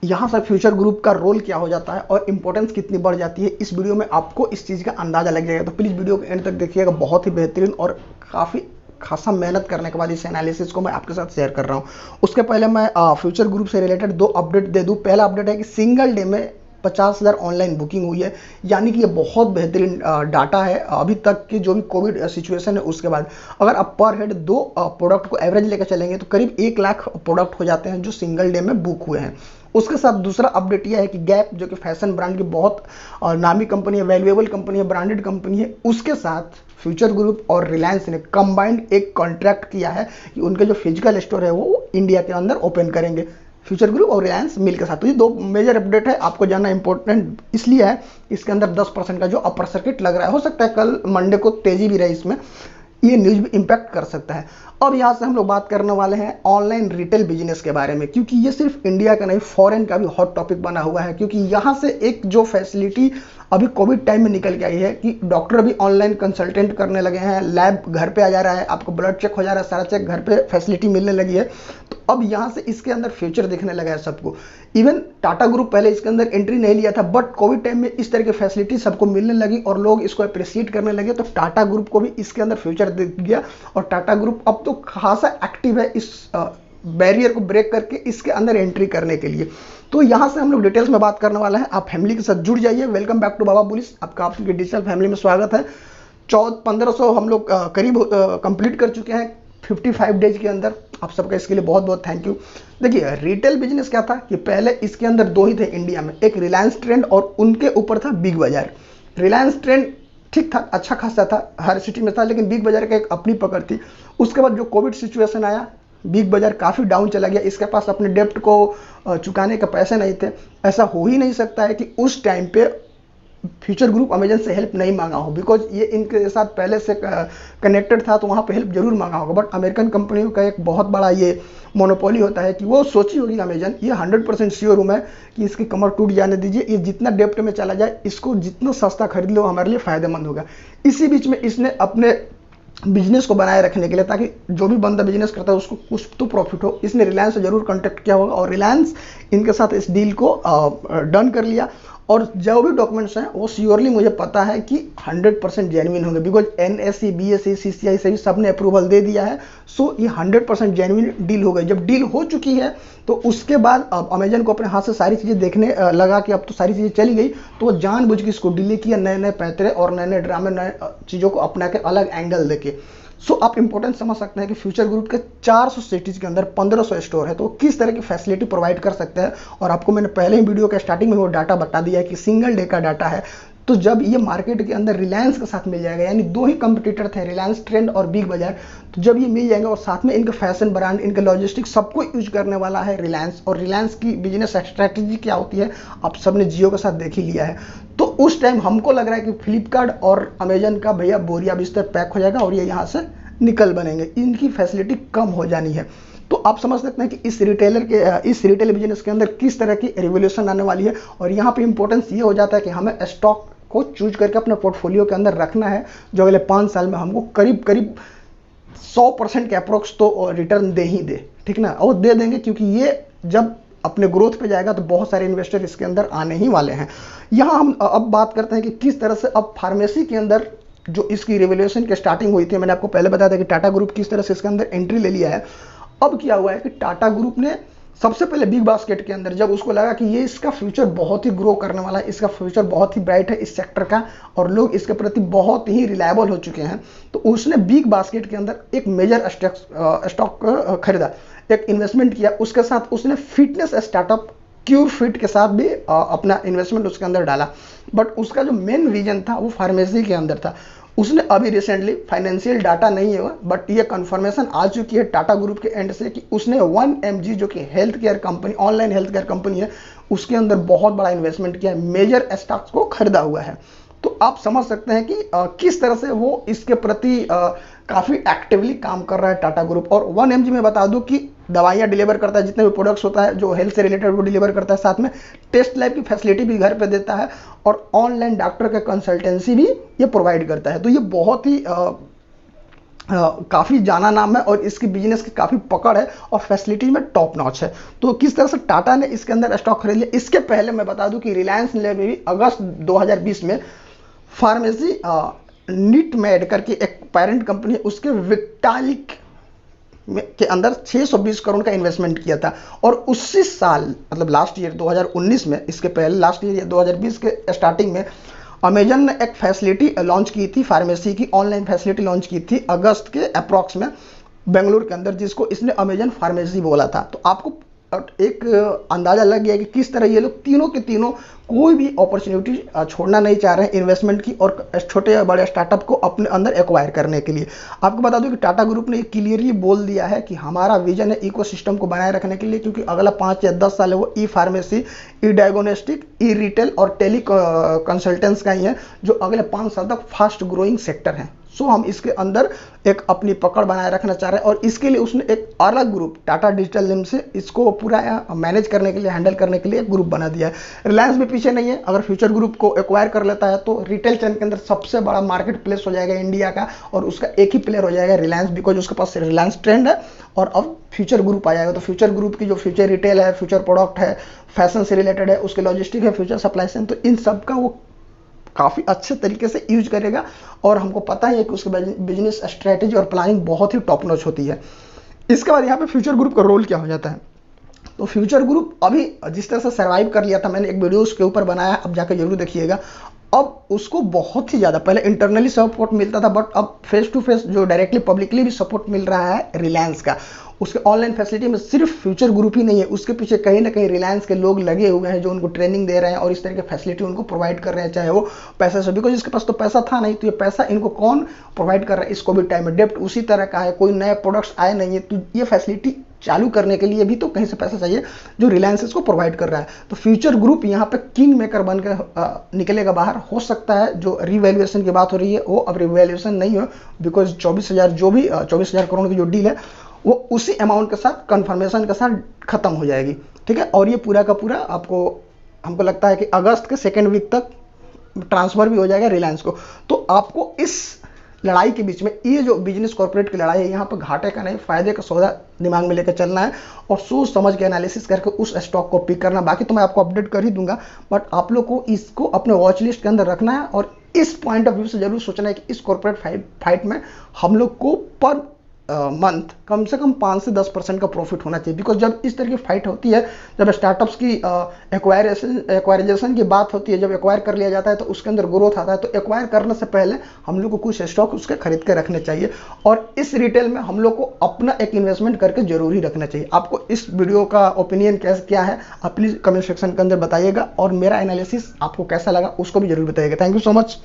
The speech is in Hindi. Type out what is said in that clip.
यहाँ से फ्यूचर ग्रुप का रोल क्या हो जाता है और इंपॉर्टेंस कितनी बढ़ जाती है, इस वीडियो में आपको इस चीज़ का अंदाज़ा लग जाएगा। तो प्लीज़ वीडियो के एंड तक देखिएगा, बहुत ही बेहतरीन और काफ़ी खासा मेहनत करने के बाद इस एनालिसिस को मैं आपके साथ शेयर कर रहा हूँ। उसके पहले मैं फ्यूचर ग्रुप से रिलेटेड 2 अपडेट दे दूँ। पहला अपडेट है कि सिंगल डे में 50,000 ऑनलाइन बुकिंग हुई है, यानी कि ये बहुत बेहतरीन डाटा है अभी तक की जो भी कोविड सिचुएशन है उसके बाद। अगर आप पर हेड 2 प्रोडक्ट को एवरेज लेकर चलेंगे तो करीब 1 लाख प्रोडक्ट हो जाते हैं जो सिंगल डे में बुक हुए हैं। उसके साथ दूसरा अपडेट यह है कि गैप जो कि फैशन ब्रांड की बहुत नामी कंपनी है, वैल्यूएबल कंपनी है, ब्रांडेड कंपनी है, उसके साथ फ्यूचर ग्रुप और रिलायंस ने कंबाइंड एक कॉन्ट्रैक्ट किया है कि उनके जो फिजिकल स्टोर है वो इंडिया के अंदर ओपन करेंगे, फ्यूचर ग्रुप और रिलायंस मिल के साथ। तो ये 2 मेजर अपडेट है, आपको जानना इंपॉर्टेंट इसलिए है, इसके अंदर 10% का जो अपर सर्किट लग रहा है, हो सकता है कल मंडे को तेजी भी रहे इसमें, ये न्यूज भी इम्पैक्ट कर सकता है। अब यहाँ से हम लोग बात करने वाले हैं ऑनलाइन रिटेल बिजनेस के बारे में, क्योंकि ये सिर्फ इंडिया का नहीं फॉरेन का भी हॉट टॉपिक बना हुआ है। क्योंकि यहाँ से एक जो फैसिलिटी अभी कोविड टाइम में निकल के आई है कि डॉक्टर भी ऑनलाइन कंसल्टेंट करने लगे हैं, लैब घर पे आ जा रहा है, आपको ब्लड चेक हो जा रहा है, सारा चेक घर पे फैसिलिटी मिलने लगी है। तो अब यहाँ से इसके अंदर फ्यूचर दिखने लगा है सबको। इवन टाटा ग्रुप पहले इसके अंदर एंट्री नहीं लिया था, बट कोविड टाइम में इस तरह की फैसिलिटी सबको मिलने लगी और लोग इसको अप्रिशिएट करने लगे, तो टाटा ग्रुप को भी इसके अंदर फ्यूचर दिख गया। और टाटा ग्रुप अब तो खासा एक्टिव है इस बैरियर को ब्रेक करके इसके अंदर एंट्री करने के लिए। तो यहाँ से हम लोग डिटेल्स में बात करने वाला है, आप फैमिली के साथ जुड़ जाइए। वेलकम बैक टू बाबा बुलिस, आपका आपकी डिजिटल फैमिली में स्वागत है। 1500 हम लोग करीब कंप्लीट कर चुके हैं 55 डेज के अंदर। आप सबका इसके लिए बहुत बहुत थैंक यू। देखिए रिटेल बिजनेस क्या था कि पहले इसके अंदर 2 ही थे इंडिया में, एक रिलायंस ट्रेंड और उनके ऊपर था बिग बाजार। रिलायंस ट्रेंड ठीक था, अच्छा खासा था, हर सिटी में था, लेकिन बिग बाजार का एक अपनी पकड़ थी। उसके बाद जो कोविड सिचुएशन आया, बिग बाजार काफ़ी डाउन चला गया, इसके पास अपने डेप्ट को चुकाने का पैसे नहीं थे। ऐसा हो ही नहीं सकता है कि उस टाइम पे फ्यूचर ग्रुप अमेजन से हेल्प नहीं मांगा हो, बिकॉज ये इनके साथ पहले से कनेक्टेड था, तो वहाँ पे हेल्प जरूर मांगा होगा। बट अमेरिकन कंपनियों का एक बहुत बड़ा ये मोनोपोली होता है कि वो सोची होगी अमेजन, ये 100% श्योर हूँ मैं कि इसकी कमर टूट जाने दीजिए, ये जितना डेप्ट में चला जाए, इसको जितना सस्ता खरीद लो हमारे लिए फ़ायदेमंद होगा। इसी बीच में इसने अपने बिजनेस को बनाए रखने के लिए, ताकि जो भी बंदा बिजनेस करता है उसको कुछ तो प्रॉफिट हो, इसने रिलायंस से जरूर कॉन्टेक्ट किया होगा और रिलायंस इनके साथ इस डील को डन कर लिया। और जो भी डॉक्यूमेंट्स हैं वो श्योरली मुझे पता है कि 100% जेन्युइन होंगे, बिकॉज एनएससी, बीएससी, सीसीआई से भी सब ने अप्रूवल दे दिया है। सो ये 100% जेन्युइन डील हो गई। जब डील हो चुकी है तो उसके बाद अब अमेजन को अपने हाथ से सारी चीज़ें देखने लगा कि अब तो सारी चीज़ें चली गई, तो वो जानबूझ के इसको डिले किया, नए नए पैतरे और नए नए ड्रामे, नए चीज़ों को अपना के अलग एंगल देके। सो आप इंपॉर्टेंस समझ सकते हैं कि फ्यूचर ग्रुप के 400 सिटीज़ के अंदर 1500 स्टोर है, तो किस तरह की फैसिलिटी प्रोवाइड कर सकते हैं। और आपको मैंने पहले ही वीडियो के स्टार्टिंग में वो डाटा बता दिया है कि सिंगल डे का डाटा है। तो जब ये मार्केट के अंदर रिलायंस के साथ मिल जाएगा, यानी 2 ही कंपटीटर थे, रिलायंस ट्रेंड और बिग बाजार, तो जब ये मिल जाएंगे और साथ में इनके फैशन ब्रांड, इनके लॉजिस्टिक्स सबको यूज करने वाला है रिलायंस। और रिलायंस की बिजनेस स्ट्रैटेजी क्या होती है आप सबने जियो के साथ देख ही लिया है। तो उस टाइम हमको लग रहा है कि फ्लिपकार्ट और अमेजन का भैया बोरिया बिस्तर पैक हो जाएगा और ये यहाँ से निकल बनेंगे, इनकी फैसिलिटी कम हो जानी है। तो आप समझ सकते हैं कि इस रिटेल बिजनेस के अंदर किस तरह की रिवोल्यूशन आने वाली है। और यहाँ पे इंपॉर्टेंस ये हो जाता है कि हमें स्टॉक को चूज करके अपने पोर्टफोलियो के अंदर रखना है, जो अगले 5 साल में हमको करीब करीब 100% के अप्रोक्स तो रिटर्न दे ही दे, ठीक ना। और दे देंगे, क्योंकि ये जब अपने ग्रोथ पे जाएगा तो बहुत सारे इन्वेस्टर इसके अंदर आने ही वाले हैं। यहाँ हम अब बात करते हैं कि किस तरह से अब फार्मेसी के अंदर जो इसकी रिवोल्यूशन की स्टार्टिंग हुई थी, मैंने आपको पहले बताया था कि टाटा ग्रुप किस तरह से इसके अंदर एंट्री ले लिया है। अब क्या हुआ है कि टाटा ग्रुप ने सबसे पहले बिग बास्केट के अंदर, जब उसको लगा कि ये इसका फ्यूचर बहुत ही ग्रो करने वाला है, इसका फ्यूचर बहुत ही ब्राइट है इस सेक्टर का, और लोग इसके प्रति बहुत ही रिलायबल हो चुके हैं, तो उसने बिग बास्केट के अंदर एक मेजर स्टॉक खरीदा, एक इन्वेस्टमेंट किया। उसके साथ उसने फिटनेस स्टार्टअप क्यूर फिट के साथ भी अपना इन्वेस्टमेंट उसके अंदर डाला। बट उसका जो मेन रीजन था वो फार्मेसी के अंदर था। उसने अभी रिसेंटली, फाइनेंशियल डाटा नहीं है बट ये कंफर्मेशन आ चुकी है टाटा ग्रुप के एंड से कि उसने 1mg जो कि health care company, online health care company है, उसके अंदर बहुत बड़ा इन्वेस्टमेंट किया है, मेजर स्टॉक्स को खरीदा हुआ है। तो आप समझ सकते हैं कि किस तरह से वो इसके प्रति काफ़ी एक्टिवली काम कर रहा है टाटा ग्रुप। और 1mg में बता दूं कि दवाइयाँ डिलीवर करता है, जितने भी प्रोडक्ट्स होता है जो हेल्थ से रिलेटेड वो डिलीवर करता है, साथ में टेस्ट लैब की फैसिलिटी भी घर पे देता है और ऑनलाइन डॉक्टर का कंसल्टेंसी भी ये प्रोवाइड करता है। तो ये बहुत ही काफ़ी जाना नाम है और इसकी बिजनेस की काफ़ी पकड़ है और फैसिलिटी में टॉप नॉच है। तो किस तरह से टाटा ने इसके अंदर स्टॉक खरीद लिया, इसके पहले मैं बता दूं कि रिलायंस ने भी अगस्त 2020 में फार्मेसी नीट मेड करके एक पेरेंट कंपनी है, उसके विक्टालिक के अंदर 620 करोड़ का इन्वेस्टमेंट किया था। और उसी साल मतलब लास्ट ईयर 2019 में, इसके पहले लास्ट ईयर 2020 के स्टार्टिंग में अमेजन ने एक फैसिलिटी लॉन्च की थी, फार्मेसी की ऑनलाइन फैसिलिटी लॉन्च की थी अगस्त के अप्रॉक्स में बेंगलुरु के अंदर, जिसको इसने अमेजन फार्मेसी बोला था। तो आपको एक अंदाजा लग गया कि किस तरह ये लोग तीनों के तीनों कोई भी अपॉर्चुनिटी छोड़ना नहीं चाह रहे हैं इन्वेस्टमेंट की और छोटे बड़े स्टार्टअप को अपने अंदर एक्वायर करने के लिए। आपको बता दूं कि टाटा ग्रुप ने क्लियरली बोल दिया है कि हमारा विजन है इकोसिस्टम को बनाए रखने के लिए, क्योंकि अगला 5 या 10 साल है वो ई फार्मेसी, ई डायग्नोस्टिक, ई रिटेल और टेली कंसल्टेंस का ही है, जो अगले 5 साल तक फास्ट ग्रोइंग सेक्टर है। सो हम इसके अंदर एक अपनी पकड़ बनाए रखना चाह रहे हैं और इसके लिए उसने एक अलग ग्रुप टाटा डिजिटल लिम से इसको पूरा मैनेज करने के लिए, हैंडल करने के लिए एक ग्रुप बना दिया है। रिलायंस भी पीछे नहीं है, अगर फ्यूचर ग्रुप को एक्वायर कर लेता है तो रिटेल चैन के अंदर सबसे बड़ा मार्केट प्लेस हो जाएगा इंडिया का और उसका एक ही प्लेयर हो जाएगा रिलायंस, बिकॉज उसके पास रिलायंस ट्रेंड है और अब फ्यूचर ग्रुप आ जाएगा। तो फ्यूचर ग्रुप की जो फ्यूचर रिटेल है, फ्यूचर प्रोडक्ट है, फैशन से रिलेटेड है, उसके लॉजिस्टिक है, फ्यूचर सप्लाई चेन, तो इन सब का वो काफ़ी अच्छे तरीके से यूज करेगा और हमको पता है कि उसकी बिजनेस स्ट्रेटेजी और प्लानिंग बहुत ही टॉप नॉच होती है। इसके बाद यहाँ पे फ्यूचर ग्रुप का रोल क्या हो जाता है, तो फ्यूचर ग्रुप अभी जिस तरह से सर्वाइव कर लिया था, मैंने एक वीडियो उसके ऊपर बनाया, अब जाकर जरूर देखिएगा। अब उसको बहुत ही ज़्यादा, पहले इंटरनली सपोर्ट मिलता था बट अब फेस टू फेस जो डायरेक्टली पब्लिकली भी सपोर्ट मिल रहा है रिलायंस का। उसके ऑनलाइन फैसिलिटी में सिर्फ फ्यूचर ग्रुप ही नहीं है, उसके पीछे कहीं ना कहीं रिलायंस के लोग लगे हुए हैं जो उनको ट्रेनिंग दे रहे हैं और इस तरह की फैसिलिटी उनको प्रोवाइड कर रहे हैं, चाहे वो पैसे से, बिकॉज इसके पास तो पैसा था नहीं, तो ये पैसा इनको कौन प्रोवाइड कर रहा है, इसको भी टाइम डेप्ट उसी तरह का है, कोई नए प्रोडक्ट्स आए नहीं है, तो ये फैसिलिटी चालू करने के लिए भी तो कहीं से पैसा चाहिए जो रिलायंस इसको प्रोवाइड कर रहा है। तो फ्यूचर ग्रुप यहाँ पे किंग मेकर बनकर निकलेगा बाहर। हो सकता है जो रिवैल्यूएशन की बात हो रही है वो अब रिवैल्यूएशन नहीं हो, बिकॉज 24,000 जो भी 24,000 करोड़ की जो डील है वो उसी अमाउंट के साथ कन्फर्मेशन के साथ खत्म हो जाएगी, ठीक है। और ये पूरा का पूरा आपको, हमको लगता है कि अगस्त के सेकेंड वीक तक ट्रांसफर भी हो जाएगा रिलायंस को। तो आपको इस लड़ाई के बीच में, ये जो बिजनेस कॉर्पोरेट की लड़ाई है, यहाँ पर घाटे का नहीं फायदे का सौदा दिमाग में लेकर चलना है और सोच समझ के एनालिसिस करके उस स्टॉक को पिक करना। बाकी तो मैं आपको अपडेट कर ही दूंगा, बट आप लोग को इसको अपने वॉच लिस्ट के अंदर रखना है और इस पॉइंट ऑफ व्यू से जरूर सोचना है कि इस कॉर्पोरेट फाइट में हम लोग को पर मंथ कम से कम 5 से 10% का प्रॉफिट होना चाहिए। बिकॉज जब इस तरह की फाइट होती है, जब स्टार्टअप्स की एक्वायरेशन की बात होती है, जब एक्वायर कर लिया जाता है तो उसके अंदर ग्रोथ आता है, तो एक्वायर करने से पहले हम लोग को कुछ स्टॉक उसके खरीद के रखने चाहिए और इस रिटेल में हम लोग को अपना एक इन्वेस्टमेंट करके जरूर ही रखना चाहिए। आपको इस वीडियो का ओपिनियन क्या है आप प्लीज कमेंट सेक्शन के अंदर बताइएगा और मेरा एनालिसिस आपको कैसा लगा उसको भी जरूर बताइएगा। Thank you so much.